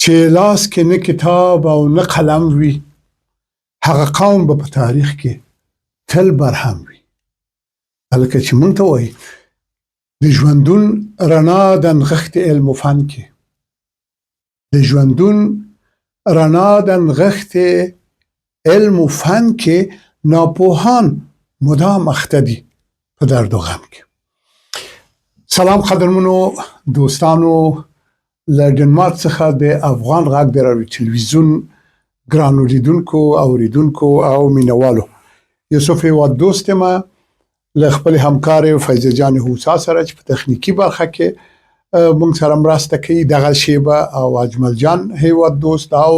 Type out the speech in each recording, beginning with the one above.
چې لاس کې نه کتاب او نه قلم وي، هغه قوم به په تاریخ کې تل برهم وي. هلکه چې مونږ ته وایي د ژوندون رڼا د نغښتې علم و فن کې، د ژوندون رڼا د نغښتې علم و فن کې ناپوهان مدام اخته دي په درد و غم کې. سلام قدرمنو دوستانو، له ډنمارک څخه د افغان غږ د راډیو تلویزیون ګرانو لیدونکو اوریدونکو او مینوالو، یوسف هیواد دوست ما له خپل همکار فیضه جان هوسا سره چې په تخنیکی برخه کې مونږ سره مرسته کوي، دغه شیبه او اجمل جان هیواد دوست او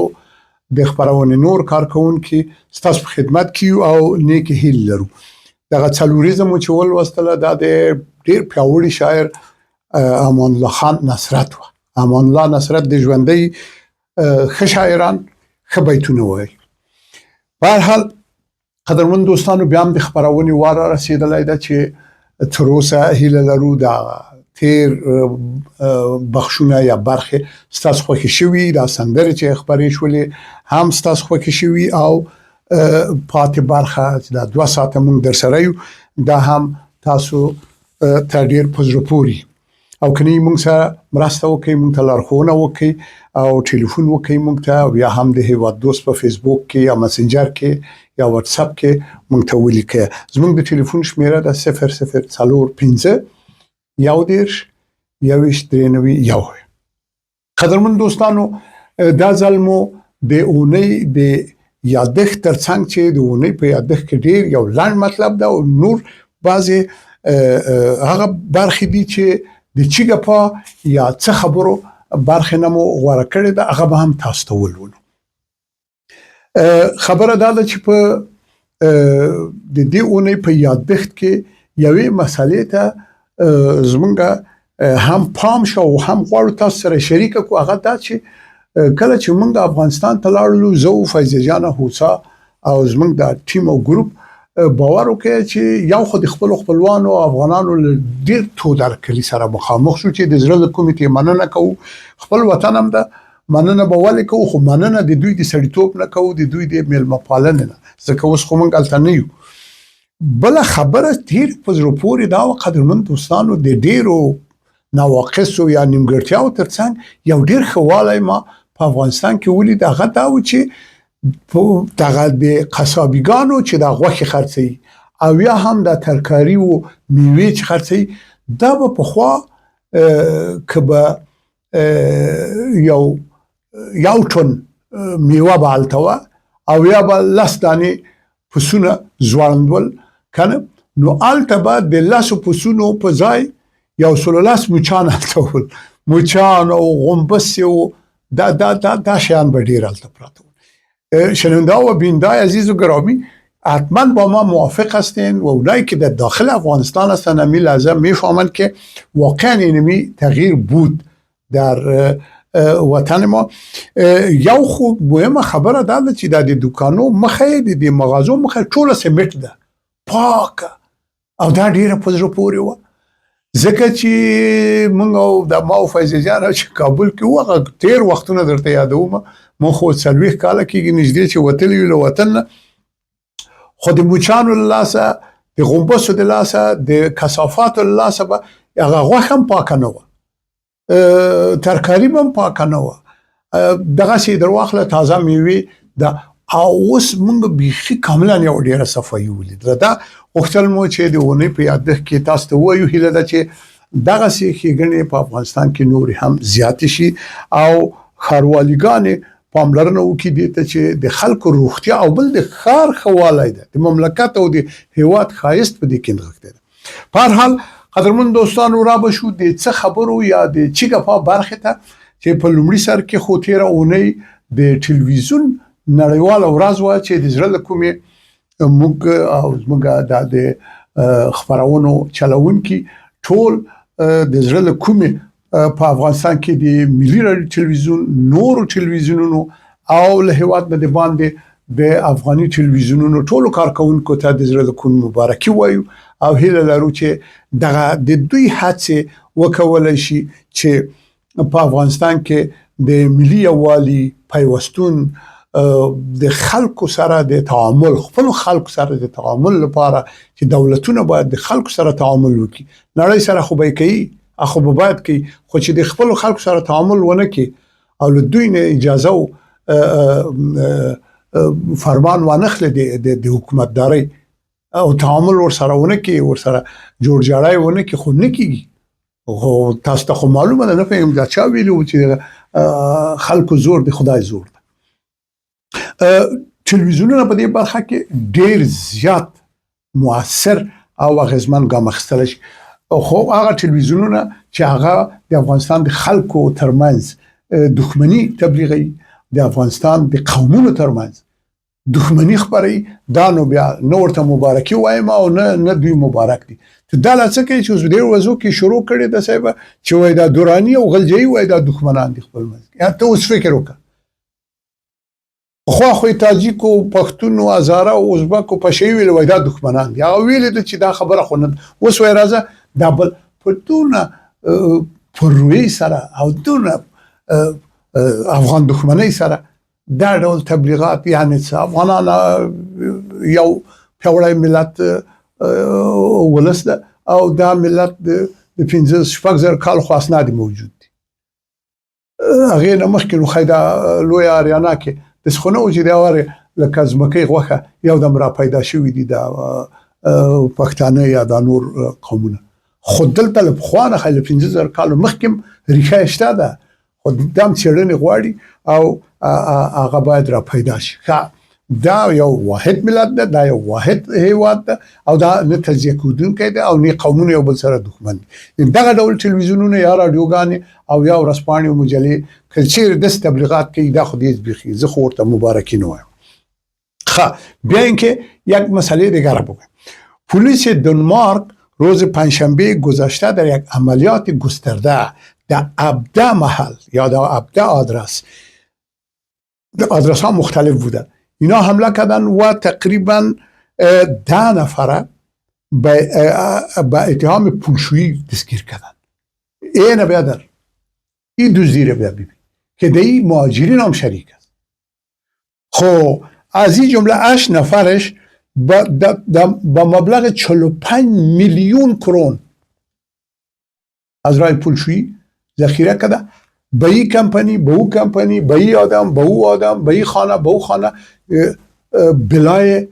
د خبرونه نور کارکونکي ستاسو په خدمت کې او نیک هیله لرو. دغه څلوریزم چې ولوستله دا د ډیر پیاوړي شاعر امان الله خان نصرت و. امان الله نصرت د ژوندۍ ښه شاعران ښه بیتونه وایي. په هر حال قدرمن دوستانو، بیا هم د خبرونې وار رسېدلی ده چې تر اوسه هیله لرو دا تیر بخشونه یا برخې ستاسو خوښې شوي، دا سندرې چې خبرې شولې هم ستاسو خوښې شوي، او پاتې برخه چې دا 2 ساعته مونږ در سره یو دا هم تاسو ته ډېر په زړه پورې. او کني مونږ سره مرسته وکړئ، مونږ ته لارښوونه وکړئ او ټلیفون وکړئ مونږ ته، او یا هم د هیواد دوست په فیسبوک کې یا مسنجر کې یا واتس اپ کې مونږ ته ولیکئ. زمونږ د ټلیفون شمیره ده 0045 11 9391. قدرمن دوستانو، دا ځل مو د اونۍ د یادښت ترڅنګ چې د اونۍ په یادښت کې ډیر یو لنډ مطلب ده او نور بعضې هغه برخې دي چې د چیګپا یا څه خبرو برخې نه مو غوره کړې ده، هغه به هم تاسو ته ولولو. خبره دا ده چې په د دې اونۍ په یادښت کې یوې مسالې ته زمونږ هم پام شو او هم غواړو تاسو سره شریکه کړو. هغه دا چې کله چې مونږ افغانستان ته لاړو، زه او فیضه جان هوسا او زمونږ د ټیم او ګروپ باور وکړ چې یو خو د خپل خپلوانو افغانانو ډیر تودر کلی سره مخامخ شو چې د زړه له کومې ته مننه کوو، خپل وطن هم ده مننه به ولې کوو، خو مننه د دوی د سړیتوب نه کوو، د دوی د میلمه پالنې نه، ځکه اوس خو مونږ هلته نه یو. بله خبره ډېر په زړه پورې دا وه قدرمن دوستانو، د ډېرو نواقصو یا نیمګړتیاو ترڅنګ یو ډېر ښه والی ما په افغانستان کې ولید. هغه دا و چې دغه د قصابیګانو چې دا غوښې خرڅوي او یا هم د ترکاري او میوې چې خرڅوي، دا به پخوا که به یو ټن میوه به هلته وه او یا به 10 دانې پسونه ځوړندول کنه، نو هلته به د 10 پسونو په ځای 110 مچان هلته ول، مچان او غنبسې او دا شیان به ډېر هلته پراته ول. شنونده و بیننده عزیز و گرامی، حتما با ما موافق هستین و اونایی که در داخل افغانستان هستن همی لحظه میفهمند که واقعا اینمی تغییر بود در وطن ما. یو خوب مهمه خبره ده چې د دکانو مخه د مغازو مخه ټوله سیمټ ده، پاکه، او دا ډیره په زړه پورې وه، ځکه چې مونږ او د ما او فیضه جان چې کابل کې وغه تیر وختونه درته یادوم، مو خو 40 کاله کېږي نږدې چې وتلی یو له وطن نه، خو د مچانو له لاسه، د غنبسو د لاسه، د کثافاتو له لاسه به هغه غوښه هم پاکه نه وه، ترکاري به هم پاکه نه وه، دغسې در واخله تازه میوې ده. او اوس مونږ بیخي کاملا یو ډېره صفایي ولیدله. دا غوښتل مو چې د اونۍ په یادښت کې تاسو ته ووایو، هیله ده چې دغسې ښېګڼې په افغانستان کې نورې هم زیاتې شي او ښارواليګانې پاملرنه وکړي دې ته چې د خلکو روغتیا او بل د ښار ښه والی ده، د مملکت او د هیواد ښایست په دې کې نغښتی ده. په هر حال قدرمن دوستانو، را به شو د څه خبرو یا د چیګپا برخې ته چې په لومړي سر کې خو تېره اونۍ د ټلویزیون نړیواله ورځ وه چې د زړه له کومې موږ او زموږ د خبرونو چلونکي ټول د زړه له کومې په افغانستان کې د ملي راډیو تلویزیون، نورو تلویزیونونو او له هیواد نه د باندې د افغاني تلویزیونونو ټولو کارکونکو ته د زړه له کومې مبارکي وایو او هیله لرو چې دغه د دوی هڅې وکولای شي چې په افغانستان کې د ملي یووالي پیوستون د خلکو سره د تعامل خپل خلکو سره د تعامل لپاره چې دولتونه باید د خلکو سره تعامل وکړي نړۍ سره خو به کوي خو به باید کوي خو چې د خپل خلکو سره تعامل ونه کړي او له دوی نه اجازه او فرمان وانخله د حکومتداري او تعامل ور سره ونه کړي ور سره جوړ جاړای ونه کړي خو نه کیږي خو تاسو ته خو معلومه ده نه فهم دا چا ویلو چې خلکو زور د خدای زور تلویزیونونه په دې برخه کې ډیر زیات مؤثر او اغیزمن ګام اخیستل شي خو هغه تلویزیونونه چې هغه د افغانستان د خلکو ترمنځ دښمنی تبلیغي د افغانستان د قومونو ترمنځ دښمنی خبري دا نو بیا نو ورته مبارکي وایم او نه دوی مبارک دي ته دا لڅ کې چې ډیر وځو کې شروع کړي د صاحب چې وای دا دورانی او غلجی وای دا دښمنان دي خپل منځ یا ته اوس فکر وکړه خو تاجیک او پښتون او هزاره او ازبک او پښوی ویل وای دا دښمنان دي هغه ویل چې دا خبره خو نه اوس وای راځه دا بل پټونه پروي سره او دونه افغان دښمنۍ سره دا ډول تبلیغات یعنی افغانان یو پیوړی ملت ولس ده او دا ملت د 15 کال خو اسناد موجود دي هغه نه مخکې نو خیدا لوی اریانا کې د سخونه او چې دا وره لکه زمکه غوخه یو دم را پیدا شوې دي دا پښتانه یا د نور قومونه خود دلته له خوانه خل 15 کال مخکې ریښه شته ده خو دام چیرنې غواړي او هغه باید را پیدا شي دا یو واحد ملت ده دا یو واحد هیواد ده او دا نه تجزیه کودونکی ده او نه قومونه یو بل سره دښمن دي دغه ډول تلویزیونونه یا رادیوګانې او یا ورځپاڼې او مجلې کلچیر د تبلیغات کوي دا خو دې بخي زه خو ورته مبارکي نه وایم بیا اینکه یک مسئله دیگر بگم پلیس دنمارک روز پنجشنبه گذشته در یک عملیات گسترده در ابدا محل یا در ابدا آدرس ها مختلف بوده اینا حمله کردن و تقریبا 10 نفره به اتهام پولشویی دستگیر کردن اینه بیادر این دزدی رو ببین که دی مهاجرین هم شریک است خب از این جمله 8 نفرش با مبلغ 45 میلیون کرون از راه پولشویی ذخیره کرده به این کمپانی به او کمپانی به این آدم به او آدم به این خانه به او خانه بلای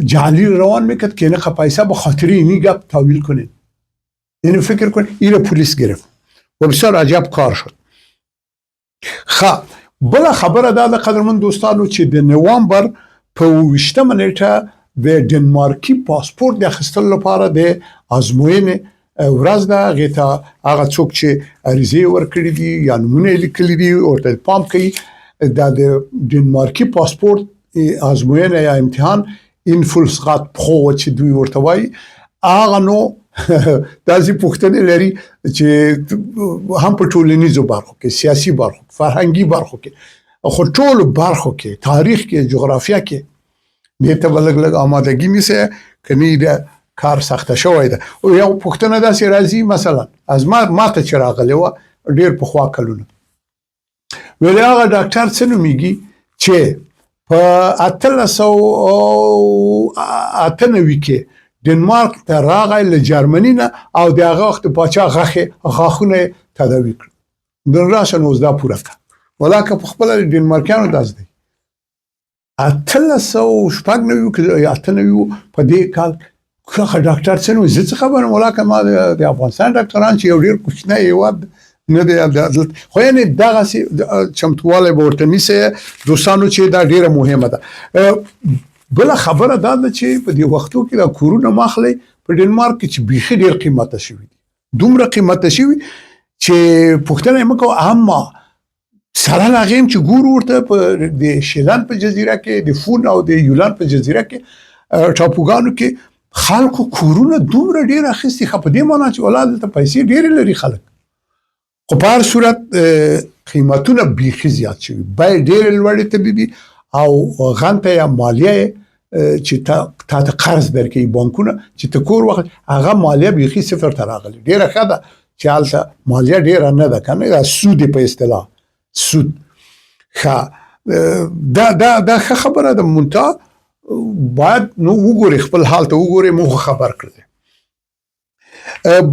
جعلی روان میکرد که اینه پیسه به خاطر اینی گپ تاویل کنید اینو فکر کنید این پلیس گرفت و بسیار عجب کار شد بلا خبره دا قدرمن دوستانو چې د نوامبر په 20 نیټه د دنمارکي پاسپورت د اخیستلو لپاره د ازموینې ورځ ده هغې ته هغه څوک چې عریضې ورکړي دي یا نومونه یې لیکلي دي ورته پام کوي دا د دنمارکي پاسپورت ازموینه یا امتحان اینفولسغات پرو چې دوی ورته وایي هغه نو داسې پوښتنې لري چې هم په ټولنیزو برخو کې سیاسي برخو فرهنګي برخو کې خو ټولو برخو کې تاریخ کې جغرافیه کې دې ته به لږ آمادګي نیسي کني د کار سخته شوی ده او یو پوښتنه داسې راځي مثلا از ما ته چې راغلی وه ډېر پخوا کلونه ویل هغه ډاکټر څه نومیږي چې په 1898 کې دنمارک ته راغی له جرمني نه او د هغه وخت پاچا غاښونه تداوي کړ نن راشه نو دا پوره کړه ولاکه په خپله دنمارکیانو داس دی 1898 په دې کال که ډاکټر څه نو زه څه خبرم ولاکه ما د افغانستان ډاکټران چې یو ډېر کوچنی هېواد نه دی خو یعنې دغسې چمتوالی به ورته نیسئ دوستانو چې دا ډېره مهمه ده بله خبره دا ده چې په دې وختو کې دا کورونه ماخلی په ډنمارک کې چې بیخي ډېر قیمته شوي دي دومره قیمته شوي چې پوښتنه یې مه کوه اما سره له هغې هم چې ګورو ورته د شیلند په جزیره کې د فون او د یولند په جزیره کې ټاپوګانو کې خلکو کورونه دومره ډېر اخیستي ښه په دې معنا چې والله دلته پیسې ډېرې لري خلک خو په هر صورت قیمتونه بیخي زیات شوي بیې ډېرې لوړې تللي او غنته یا مالیه چې تا ته قرض درکوي بانکونه چې ته کور واخلې هغه مالیه بیخي صفر ته راغلې ډېره ښه ده چې هلته مالیه ډېره نه ده که نه دا سود په اصطلاح سود. دا ښه خبره ده، منتها باید نو وګوري خپل حال ته وګوري، موږ خبر کړی.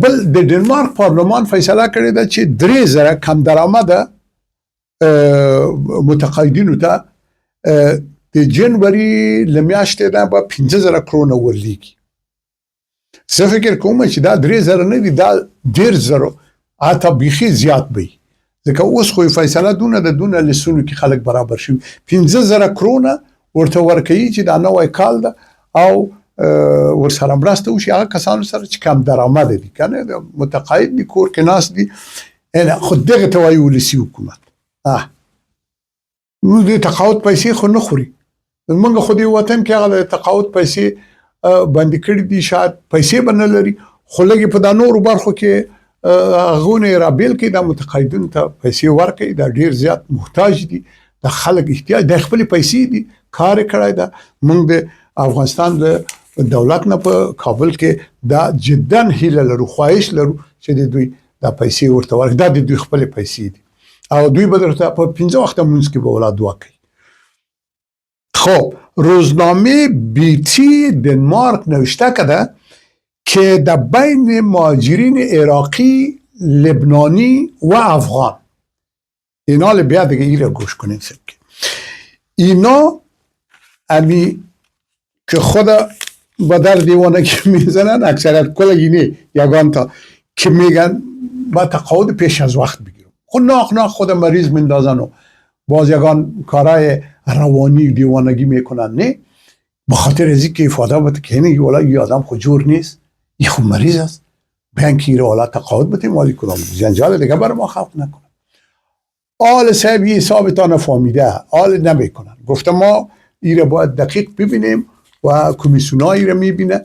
بل د ډنمارک پارلمان فیصله کړې ده چې 3000 کم درآمده متقاعدینو ته د جنوري له میاشتې نه به 15,000 کرونه ورلیږي. زه فکر کوم چې دا 3000 نه دي، دا 10,000 حتی بیخي زیات به وي، ځکه اوس خو فیصله دونه لسونو کې خلک برابر شوي. 15,000 کرونه ورته ورکوي چې دا نوی کال ده او ورسره مرسته وشي هغه کسانو سره چې کم درآمده دي، کنه متقاعد دي، کور کې ناست دي. خو دغه ته وایي ولسي حکومت. نو د تقاعد پیسې خو نه خوري. موږ خو دې وطن کې هغه د تقاعد پیسې باندې کړي دي، شاید پیسې به نه لري، خو لږې په دا نورو برخو کې هغونه رابیل کې دا متقاعدینو ته پیسې ورکوي. دا ډېر زیات محتاج دي، د خلک احتیاج د خپلې پیسې دي، کار یې کړی ده. موږ د افغانستان د دولت نه په کابل کې دا جدا هیله لرو، خواهش لرو چې د دوی دا پیسې ورته ورکړي. دا د دوی خپلې پیسې دي او دوی به درته په 15 وخته مونځ کې به اولاد واکوي. خب روزنامه بیتی دنمارک نوشته کرده که در بین مهاجرین عراقی، لبنانی و افغان، اینا بیا دیگه ای را گوش کنین سبک، اینا امی که خدا با در دیوانگی میزنن، اکثرت کل اینه یگان تا که میگن با تقاعد پیش از وقت بگیرم، خود ناخ خود مریض مندازن و باز یگان کارهای روانی دیوانگی میکنن. نه، به خاطر از اینکه افاده بده که اینه یه آدم خود جور نیست، این خود مریض است، بینکی رو حالا تقاعد بده مالی کدام جنجال دیگه برای ما خلق نکنن. آل صاحب یه حسابتان نفهمیده، آل نمیکنن. گفته ما این رو باید دقیق ببینیم و کمیسیونایی رو میبینه.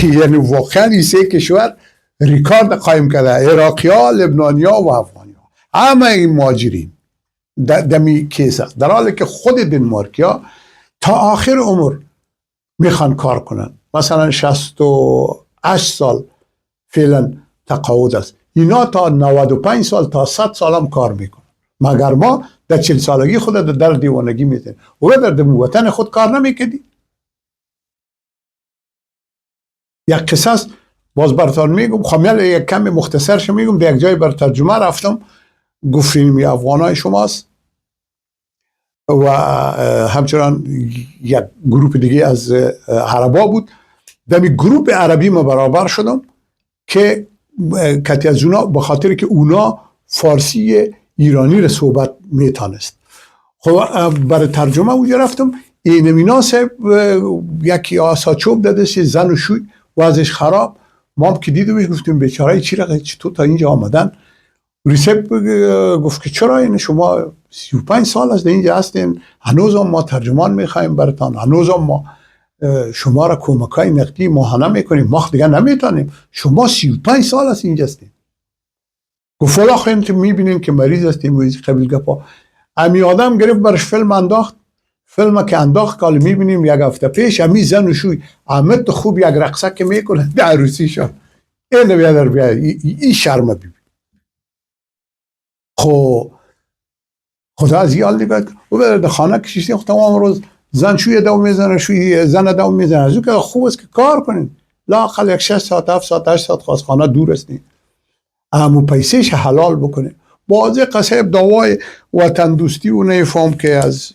یعنی واقعا این سه کشور ریکارد قایم کرده، عراقی ها، لبنانی ها و افغانی ها، همه این مهاجرین دمی کیس است، در حالی که خود دنمارکی ها تا آخر عمر میخوان کار کنن. مثلا 68 سال فعلا تقاعد است، اینا تا 95 سال تا 100 سال هم کار میکنن، مگر ما در 40 سالگی خود در دیوانگی میتونیم و در وطن خود کار نمیکردیم. یک قصه است باز براتون میگم، خمیل یک کم مختصرش میگم. در یک جای بر ترجمه رفتم، گفتیم افغانای شماست و همچنان یک گروپ دیگه از عربا بود. در این گروپ عربی ما برابر شدم که کتی از اونا به خاطر که اونا فارسی ایرانی رو صحبت میتانست. خب برای ترجمه اونجا رفتم، این مناسب یکی آساچوب داده سی زن و شوی وضعش خراب. ما هم که دیدمش گفتیم بیچاره چی رقم چطور تا اینجا آمدن. ریسپ گفت که چرا این شما 35 سال از اینجا هستین، هنوز هم ما ترجمان میخوایم براتان، هنوز هم ما شما را کمکای نقدی ماهانه میکنیم، ما دیگه نمیتونیم، شما 35 سال از اینجا هستین. گفت والا خیلی که میبینین که مریض هستیم و این قبیل گپا. امی آدم گرفت برش فیلم انداخت، فیلم که انداخت که میبینیم یک هفته پیش امی زن و شوی احمد تو خوب یک رقصه که میکنه در عروسی شد. این بیادر بیاد این شرمه ببین. خدا از یه حال دیگه و در خانه کشیشتی خود تمام روز زن شوی دو میزنه، شوی زن دو میزنه. از اون که خوب است که کار کنین، لااقل یک 6 ساعت 7 ساعت 8 ساعت خواست خانه دور استین، اما پیسهش حلال بکنه. بعضی قصب دوای وطن دوستی و نفهم که از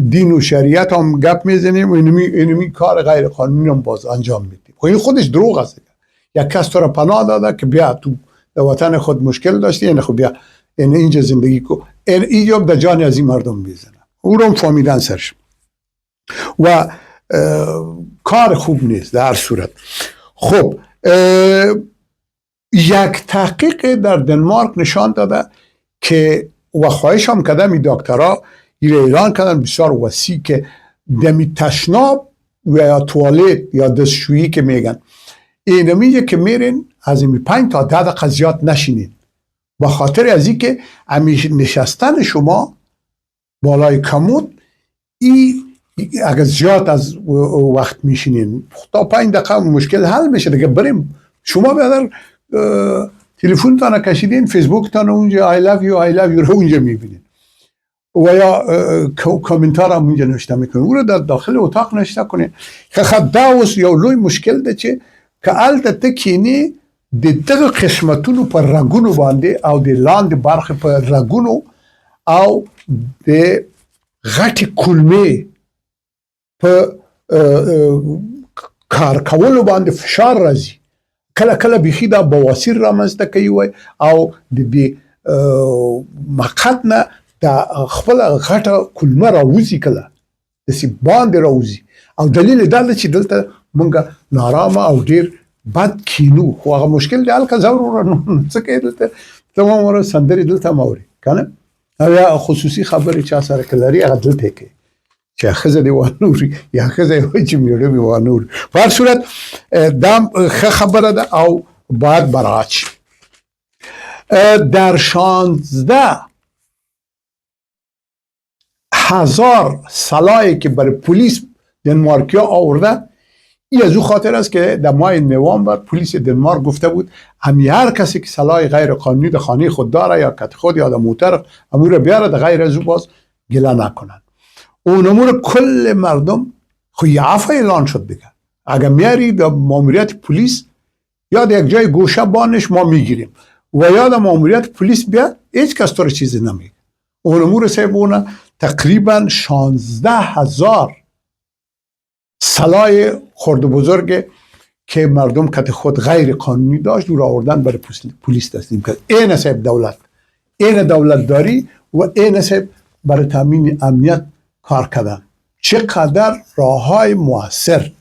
دین و شریعت هم گپ میزنیم و اینمی کار غیر قانونی هم باز انجام میدیم. خب این خودش دروغ است. یک کس تو را پناه داده که بیا تو در وطن خود مشکل داشتی، یعنی خب بیا اینجا زندگی کو، اینجا در جان از این مردم بیزنه، او رو هم فهمیدن سرش و کار خوب نیست در هر صورت. خب یک تحقیق در دنمارک نشان داده که و خواهش هم کردم این دکترها اعلان کردن بسیار وسیع که دمی تشناب و یا توالت یا دستشویی که میگن اینو میگه که میرین از این 5 تا 10 دقیقه زیاد نشینین، با خاطر از این که نشستن شما بالای کمود اگر زیاد از وقت میشینین تا 5 دقیقه مشکل حل میشه دیگه. بریم شما بیادر تلفن تانه کشیدین، فیسبوک تانه اونجا I love you رو اونجا میبینین. و یا کامنتار هم اونجا نوشته میکنه، او رو در داخل اتاق نوشته کنه. خب دا اوس یو لوی مشکل ده چې که هلته ته کینې د دغه قسمتونو په رګونو باندې او د لاندې برخې په رګونو او د غټې کولمې په کار کولو باندې فشار راځي. کله کله بیخي دا بواسیر رامنځته کوي وای او د دې مقعد نه دا خپله غټه کولمه راوځي، کله داسې باندې راوځي او دلیل دا ده چې دلته مونږ نارامه او ډېر بد کینو. خو هغه مشکل دی هلکه زه وروره څه کوې دلته ته هم وروره سندرې دلته هم اورې که نه، او یا خصوصي خبرې چا سره که لري هغه دلته یې کوي چې ښځه دې وانوري یا ښځه یې وایي چې میړه مې وانوري. په هر صورت دا ښه خبره ده او باید مراعات شي. در 16,000 سلاحی که برای پلیس دنمارکیا آورده، این از او خاطر است که در ماه نوامبر پلیس دنمارک گفته بود هر کسی که سلاح غیر قانونی در خانه خود داره یا کت خود یا در موتر امور رو بیاره، در غیر از او باز گله نکنن. اون امور کل مردم خوی عفو اعلان شد دیگه. اگر میاری در ماموریت پلیس یا در یک جای گوشه بانش ما میگیریم و یا در ماموریت پلیس بیا هیچ کس تو رو چیزی نمیگه. اون امور سیبونه تقریبا 16,000 سلاح خرد و بزرگ که مردم کت خود غیر قانونی داشت دور آوردن برای پلیس تسلیم کرد. این حساب دولت، این دولت داری و این حساب برای تامین امنیت کار کردن. چقدر راههای موثر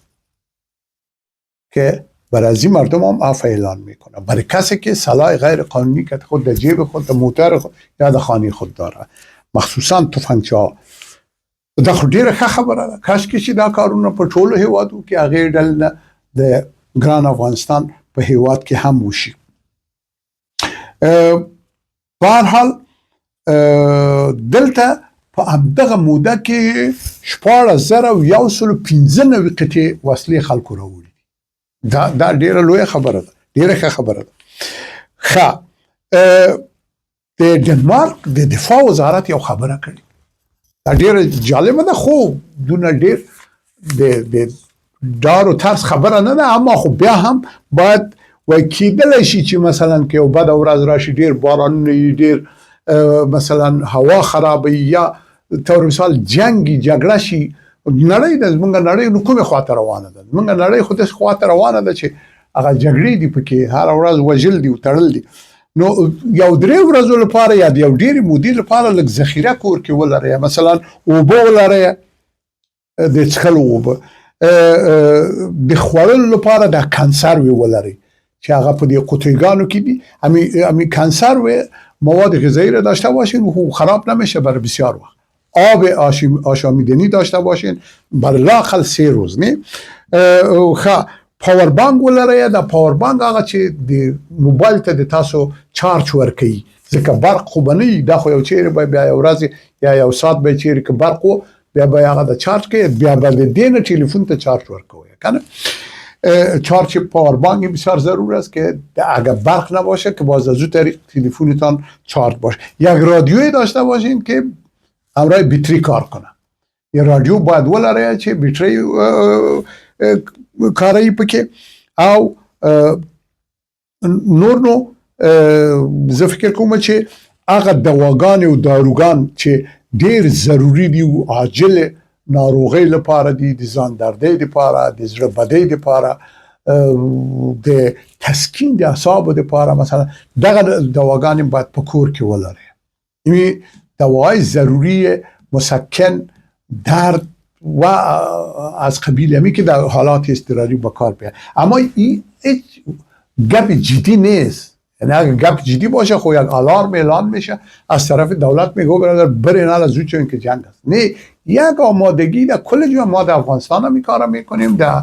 که برای از این مردم هم عفو اعلان میکنه برای کسی که سلاح غیر قانونی کت خود در جیب خود در موتر خود یا در خانه خود داره، مخصوصا تفنگچه ها. دا خو ډیره ښه خبره ده. کاشکې چې دا کارونه په ټولو هیوادو کې هغې ډلې نه د ګران افغانستان په هیواد کې هم وشي. په هر حال دلته په همدغه موده کې 16,195 قطعې وسلې خلکو راوړي. دا ډیره لویه خبره ده، ډیره ښه خبره ده. ښه، د ډنمارک د دفاع وزارت یو خبره کړې، دا ډیره جالبه ده، خو دونه ډیر د ډار او ترس خبره نه ده، اما خو بیا هم باید وای کېدلی شي چې مثلا که یو بده ورځ راشي، ډیر بارانونه وي، ډیر مثلا هوا خرابه یا طور مثال جنګي جګړه شي. نړۍ د زمونږ نړۍ نو کومې خواته روانه ده؟ زمونږ نړۍ خو داسې خواته روانه ده چې هغه جګړې دي پکې، هره ورځ وژل دي او تړل دي. نو یو 3 ورځو لپاره یا یو ډېرې مودې لپاره لږ ذخیره کور کې ولرئ، مثلا اوبه ولرئ، د څښلو اوبه، د خوړلو لپاره د کنسروې ولرئ چې هغه په دې قطعیگانو کې دي. همین کنسروې مواد غذایی را داشته باشین و خراب نمیشه برای بسیار وقت. آب آشامیدنی داشته باشین برای لااقل 3 روز. نه پاور بانک ولرئ. دا پاور بانک هغه چې د موبایل ته د تاسو چارج ورکوي، ځکه برق خو به نه وي، دا خو یو چیرې به بیا یو ورځ یا یو ساعت به چیرې که برق و بیا به هغه د چارج کوي، بیا به د دې نه تلفن ته چارج ورکوي کنه. چارج پاور بانک بسیار ضرور است که اگر برق نباشه که باز از اون طریق تلفنتان چارج باشه. یک رادیوی داشته باشین که همراه بطری کار کنه. یه رادیو باید ولرئ چې بطری کاری پکې او نور نو زه فکر کوم چې هغه دواګانې او داروګان چې ډیر ضروری دي او عاجل ناروغۍ لپاره دي، د ځان دردۍ لپاره، د زړه بدۍ لپاره، د تسکین د اعصابو لپاره، مثلا دغه دواګانې باید په کور کې ولرئ. این دوای ضروری مسکن درد و از قبیل همی که در حالات اضطراری به کار بیاد. اما این هیچ گپ جدی نیست. یعنی اگر گپ جدی باشه خو یک آلارم اعلان میشه از طرف دولت، میگه برادر برین حالا زود چون که جنگ است. نه، یک آمادگی در کل جا ما در افغانستان هم کار میکنیم، در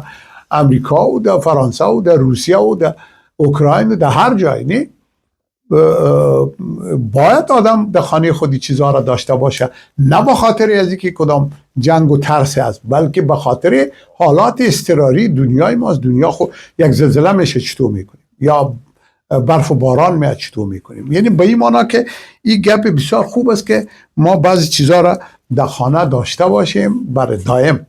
امریکا و در فرانسه و در روسیه و در اوکراین و در هر جای. نه باید آدم در خانه خودی چیزها را داشته باشه، نه به خاطر از اینکه کدام جنگ و ترس است، بلکه به خاطر حالات اضطراری دنیای ما. از دنیا خود یک زلزله میشه چطور میکنیم، یا برف و باران میاد چطور میکنیم. یعنی به این معنا که این گپ بسیار خوب است که ما بعضی چیزها را در خانه داشته باشیم برای دائم.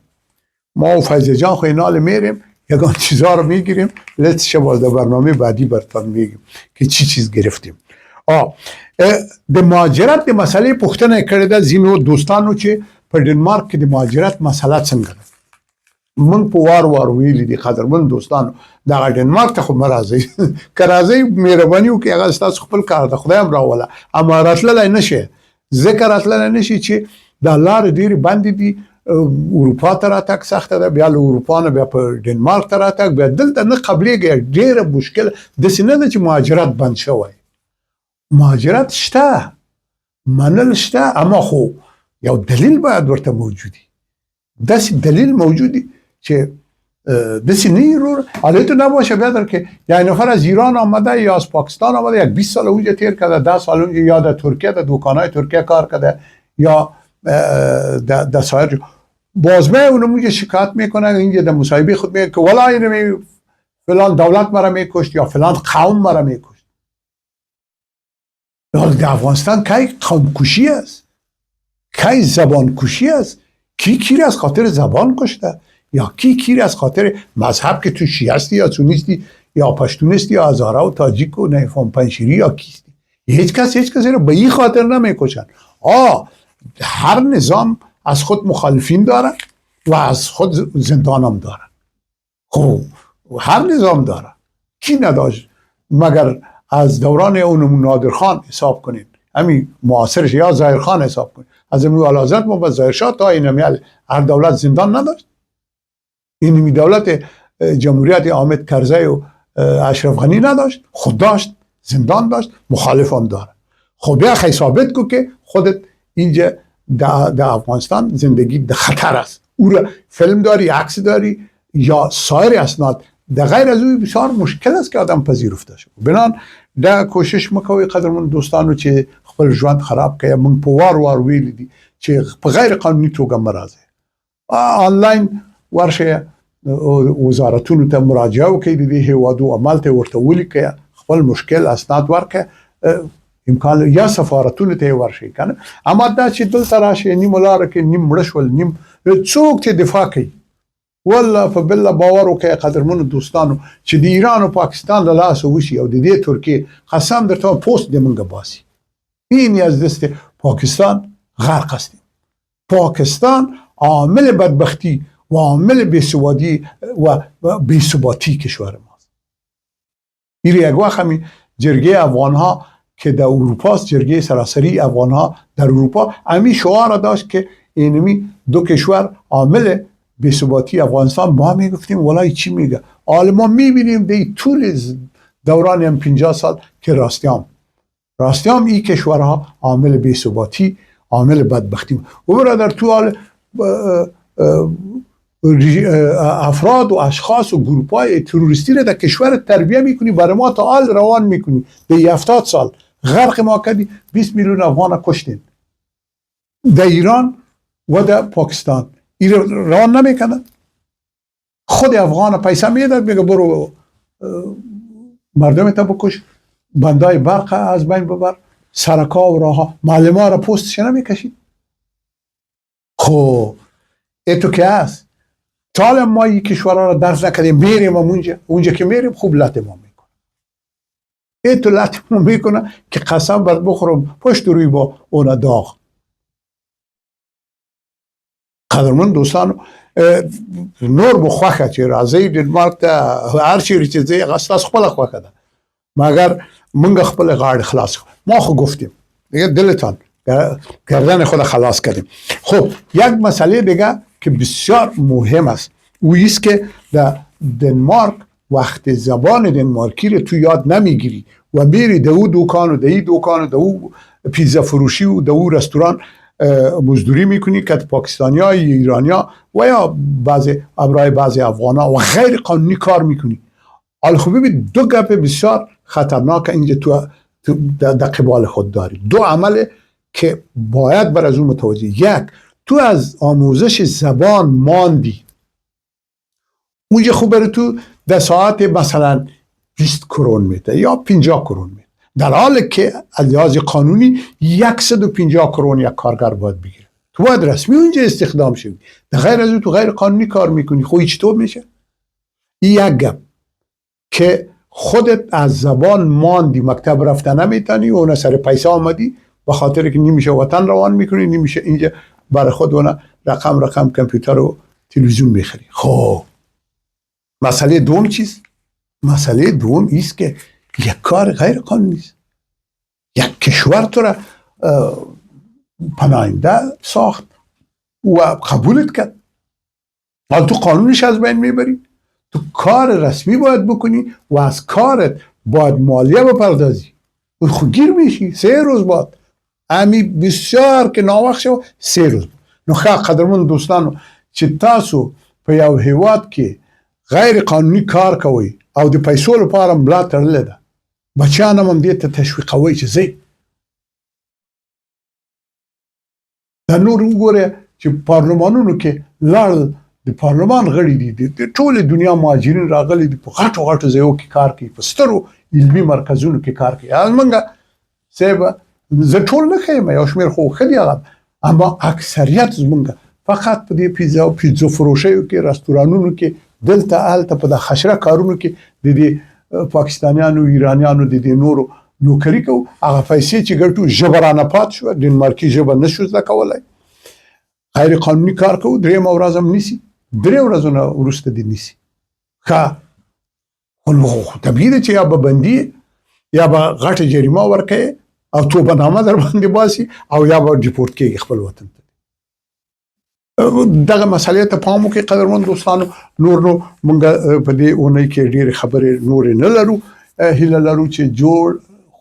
ما و فیض جان خو اینال میریم یگان چیزها رو میگیریم، لطفش باز در برنامه بعدی برتان میگیم که چی چیز گرفتیم. د مهاجرت د مسئله پوښتنه کړې ده ځینو دوستانو چې په ډنمارک کې د مهاجرت مسله څنګه ده. من په وار ویلي دي قدرمن دوستانو دغه ډنمارک ته خو مه راځئ که راځئ مهرباني وکړئ هغه ستاسو خپل کار ده، خدای هم راوله، اما راتللی نشئ. ځکه راتللی نشئ چې دا لارې ډېرې بندې دي. اروپا ته راتګ سخته ده، بیا له اروپا نه بیا په ډنمارک ته راتګ، بیا دلته نه قبلېږي، ډېره مشکل. داسې نه ده چې مهاجرت بند شوی، مهاجرت شته، منل شته، اما خو یو دلیل باید ورته موجودی. داسې دلیل موجودی که دسی نی رو حالا تو نباشه بیادر که یه نفر از ایران آمده یا از پاکستان آمده، یک 20 سال اونجا تیر کرده، 10 سال اونجا یا در ترکیه در دوکانهای ترکیه کار کرده یا در سایر بازمه اونو اونجا شکایت میکنه، اینجا در مصاحبه خود میگه که والا اینو فلان دولت مرا میکشت یا فلان قوم مرا میکشت. در افغانستان کی قوم کشی است، کی زبان کشی است، کی از خاطر زبان کشته، یا کی از خاطر مذهب که تو شیعه هستی یا سنیستی یا پشتونستی یا هزاره و تاجیک و نفهم پنشیری یا کیستی. هیچ کسی رو به این خاطر نمیکشن. هر نظام از خود مخالفین داره و از خود زندان هم داره. خب هر نظام داره، کی نداشت مگر از دوران اون نادرخان حساب کنید، همین معاصرش، یا ظاهرخان حساب کنید، از امروز اعلیحضرت محمد ظاهرشاه تا این میل هر دولت زندان نداشت. این دولت جمهوریت حامد کرزی و اشرف غنی نداشت، خود داشت، زندان داشت، مخالف هم داره. خب بیا خیلی ثابت کو که خودت اینجا در افغانستان زندگی در خطر است. او را فیلم داری، عکس داری یا سایر اسناد، در غیر از او بسیار مشکل است که آدم پذیرفته شد. بنان در کوشش مکوی قدرمن دوستانو چې خپل ژوند خراب کړي، من په وار ویل دي چې په غیر قانوني توګه مرزه آنلاین ورشه وزارتونو ته مراجعه وکړي، د دې هیوادو عمل ته ورته ولیکي، خپل مشکل اسناد ورکړي، امکان یا سفارتونو ته ورشي کنه. اما دا چې دلته راشي نیم لار کې نیم مړ شول، نیم څوک ته دفاع کوي. والله په بل باور وکړي قدرمنو دوستانو چې د ایران او پاکستان له لاسه وشي او د دې ترکیه قسم درته پوست د منګه باسي، این از دست پاکستان غرق است. پاکستان عامل بدبختی و عامل بی‌ثباتی و بی‌ثباتی کشور ماست. این یک وقت همین جرگه افغانها که در اروپا است، جرگه سراسری افغانها در اروپا، همین شعار داشت که اینمی دو کشور عامل بی‌ثباتی افغانستان. ما میگفتیم والله چی میگه؟ حالا ما میبینیم در طول دوران هم 50 سال که راستیام این کشورها عامل بی‌ثباتی، عامل بدبختی. و برادر تو حال افراد و اشخاص و گروپ‌های تروریستی را در کشور تربیه میکنی، برای ما تا حال روان میکنی. در 70 سال غرق ما کردی، 20 میلیون افغان کشتین در ایران و در پاکستان. این روان نمیکنن. خود افغان پیسه میده، میگه برو مردم تا بکش، بندای برق از بین ببر، سرکا و راه ها، معلم ها را پستش نمیکشید. خب ایتو که هست تا ما این کشورها را درس نکردیم، میریم اونجا که میریم خوب لط ما میکنه. ایتو لط ما میکنه که قسم بر بخورم پشت روی با اون داغ. قدرمن دوستان نور بخواهد چې راځي ډنمارک ته، هر چیرې چې ځي هغه ستاسو خپله خوښه ده، مګر موږ خپل غاړه خلاص کړو. ما خو گفتیم دیگه دلتان گردن خود خلاص کردیم. خب یک مسئله دیگه که بسیار مهم است او است که در دنمارک وقت زبان دنمارکی رو تو یاد نمیگیری و میری در او دوکان و در این دوکان و در او پیزا فروشی و در او رستوران مزدوری میکنی که پاکستانی ها، ایرانی ها و یا برای بعضی افغان ها و غیر قانونی کار میکنی. حالا خب ببین دو گپ بسیار خطرناک اینجا تو در قبال خود داری. دو عمل که باید بر از اون متوجه. یک، تو از آموزش زبان ماندی، اونجا خوب بره تو در ساعت مثلا 20 کرون میده یا 50 کرون میده، در حالی که از لحاظ قانونی 150 کرون یک کارگر باید بگیره. تو باید رسمی اونجا استخدام شوی، در غیر از اون تو غیر قانونی کار میکنی. خب چطور میشه؟ این یک گپ که خودت از زبان ماندی، مکتب رفتن نمیتونی، اون سر پیسه آمدی به خاطر که نمیشه وطن روان میکنی، نمیشه اینجا برای خود اون رقم کامپیوتر و تلویزیون میخری. خب مسئله دوم چیست؟ مسئله دوم ایست که یک کار غیر قانونی است. یک کشور تو را پناهنده ساخت و قبولت کرد، حال تو قانونش از بین میبری. تو کار رسمی باید بکنی و از کارت باید مالیه بپردازی. اون خود گیر میشی. 3 روز باید امی بسیار که ناوقت شو 3 روز. نو خواه قدرمون دوستانو چې تاسو په یو هیواد کې غیر قانوني کار کوي او د پیسو لپاره ملا تړلې ده، بچیان هم دې ته تشویقوي چې ځئ. دا نور وګوره چې پارلمانونو کې لاړل، د پارلمان غړي دي، د ټوله دنیا مهاجرین راغلي دي، په غټو غټو ځایو کې کار کوي، په سترو علمي مرکزونو کې کار کوي. زمونږ صاحب زه ټول نه ښیم، یو شمېر خو ښه دي هغه، اما اکثریت زمونږ فقط په دې پیزا فروشیو کې، رستورانونو کې، دلته هلته په د خشره کارونو کې د دې پاکستانیانو، ایرانیانو، د دې نورو نوکري کوو. هغه پیسې چې ګټو ژبه رانه پات شوه، ډنمارکي ژبه نشو زده کولی، غیر قانوني کار کوو. درېیمه ورځ هم نیسي، 3 ورځونه وروسته دې نیسي. ښه خو طبیعي ده چې یا به بندي یا به غټه جریمه ورکوې او توبه نامه در باندې باسي او یا به ډیپورټ کېږي خپل وطن ته. دغه مسئلې ته پام وکړئ قدرمن دوستانو. نور نو مونږ په دې اونۍ کې ډېرې خبرې نورې نه لرو. هیله لرو چې جوړ،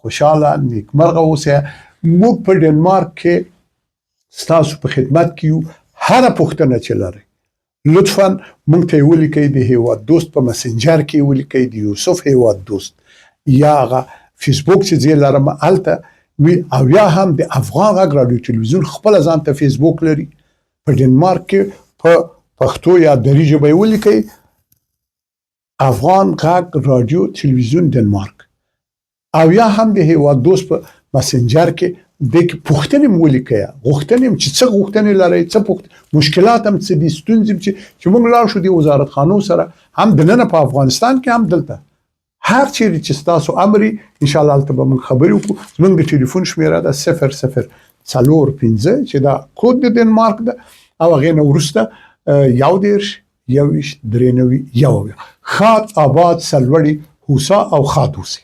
خوشحاله، نیکمرغه اوسئ. موږ په ډنمارک کې ستاسو په خدمت کې یو. هره پوښتنه چې لرئ لطفا مونږ ته یې ولیکئ، د هیواد دوست په مسنجر کې یې ولیکئ، د یوسف هیواد دوست یا هغه فیسبوک چې زه لرم هلته وي، او یا هم د افغان غږ راډیو تلویزیون خپله ځان ته فیسبوک لري. په ډنمارک کې په پښتو یا دري ژبه یې ولیکئ، افغان غږ راډیو تلویزیون ډنمارک، او یا هم د هیواد دوست په مسنجر کې د پوښتنې مو ولیکئ، غوښتنې چې څه غوښتنې لرئ، څه مشکلات هم څه دي، ستونزې چې موږ لاړ شو د وزارتخانو سره هم دننه په افغانستان کې هم دلته هر چیرې چې ستاسو امر انشاءالله هلته به موږ خبرې وکړو. زموږ د ټلیفون شمېره ده 0045 چې دا کود د ډنمارک ده، او هغې نه وروسته 11 21 93 1. ښاد، آباد، سرلوړي، هوسا او ښاد اوسئ.